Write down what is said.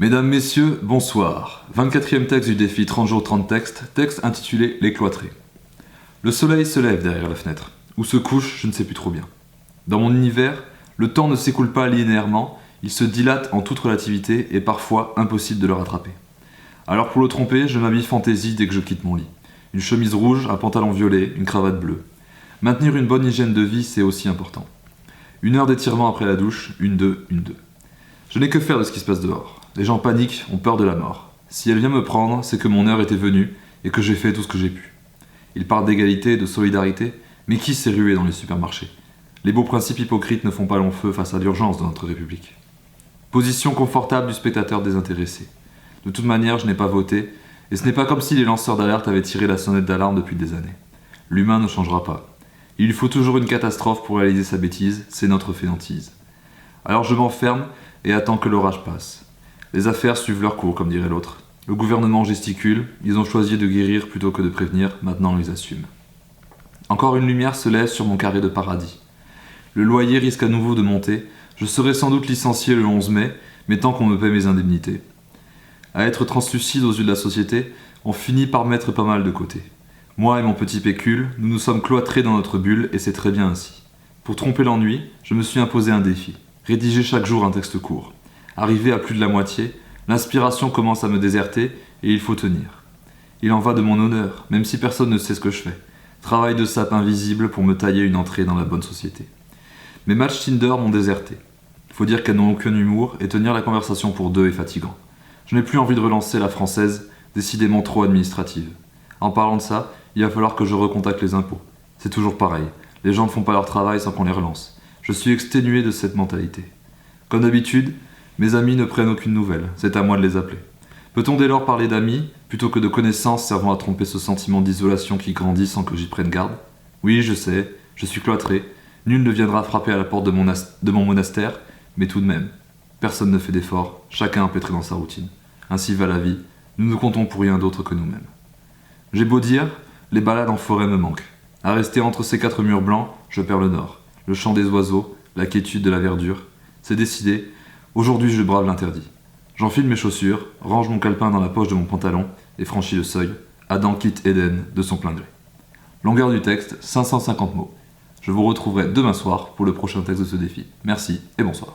Mesdames, Messieurs, bonsoir. 24e texte du défi 30 jours 30 textes, texte intitulé Les cloîtrés. Le soleil se lève derrière la fenêtre, ou se couche, je ne sais plus trop bien. Dans mon univers, le temps ne s'écoule pas linéairement, il se dilate en toute relativité et parfois impossible de le rattraper. Alors pour le tromper, je m'habille fantaisie dès que je quitte mon lit. Une chemise rouge, un pantalon violet, une cravate bleue. Maintenir une bonne hygiène de vie, c'est aussi important. 1 heure d'étirement après la douche, 1-2, 1-2. Je n'ai que faire de ce qui se passe dehors. Les gens paniquent, ont peur de la mort. Si elle vient me prendre, c'est que mon heure était venue et que j'ai fait tout ce que j'ai pu. Ils parlent d'égalité, de solidarité, mais qui s'est rué dans les supermarchés? Les beaux principes hypocrites ne font pas long feu face à l'urgence de notre République. Position confortable du spectateur désintéressé. De toute manière, je n'ai pas voté, et ce n'est pas comme si les lanceurs d'alerte avaient tiré la sonnette d'alarme depuis des années. L'humain ne changera pas. Il lui faut toujours une catastrophe pour réaliser sa bêtise, c'est notre fainéantise. Alors je m'enferme et attends que l'orage passe. Les affaires suivent leur cours, comme dirait l'autre. Le gouvernement gesticule, ils ont choisi de guérir plutôt que de prévenir, maintenant ils assument. Encore une lumière se lève sur mon carré de paradis. Le loyer risque à nouveau de monter, je serai sans doute licencié le 11 mai, mais tant qu'on me paie mes indemnités. À être translucide aux yeux de la société, on finit par mettre pas mal de côté. Moi et mon petit pécule, nous nous sommes cloîtrés dans notre bulle et c'est très bien ainsi. Pour tromper l'ennui, je me suis imposé un défi. Rédiger chaque jour un texte court. Arrivé à plus de la moitié, l'inspiration commence à me déserter et il faut tenir. Il en va de mon honneur, même si personne ne sait ce que je fais. Travail de sape invisible pour me tailler une entrée dans la bonne société. Mes matchs Tinder m'ont déserté. Il faut dire qu'elles n'ont aucun humour et tenir la conversation pour deux est fatigant. Je n'ai plus envie de relancer la française, décidément trop administrative. En parlant de ça, il va falloir que je recontacte les impôts. C'est toujours pareil, les gens ne font pas leur travail sans qu'on les relance. Je suis exténué de cette mentalité. Comme d'habitude, mes amis ne prennent aucune nouvelle, c'est à moi de les appeler. Peut-on dès lors parler d'amis, plutôt que de connaissances servant à tromper ce sentiment d'isolation qui grandit sans que j'y prenne garde? Oui, je sais, je suis cloîtré, nul ne viendra frapper à la porte de mon monastère, mais tout de même, personne ne fait d'efforts, chacun empêtré dans sa routine. Ainsi va la vie, nous ne comptons pour rien d'autre que nous-mêmes. J'ai beau dire, les balades en forêt me manquent. À rester entre ces 4 murs blancs, je perds le nord. Le chant des oiseaux, la quiétude de la verdure. C'est décidé, aujourd'hui je brave l'interdit. J'enfile mes chaussures, range mon calepin dans la poche de mon pantalon et franchis le seuil. Adam quitte Éden de son plein gré. Longueur du texte, 550 mots. Je vous retrouverai demain soir pour le prochain texte de ce défi. Merci et bonsoir.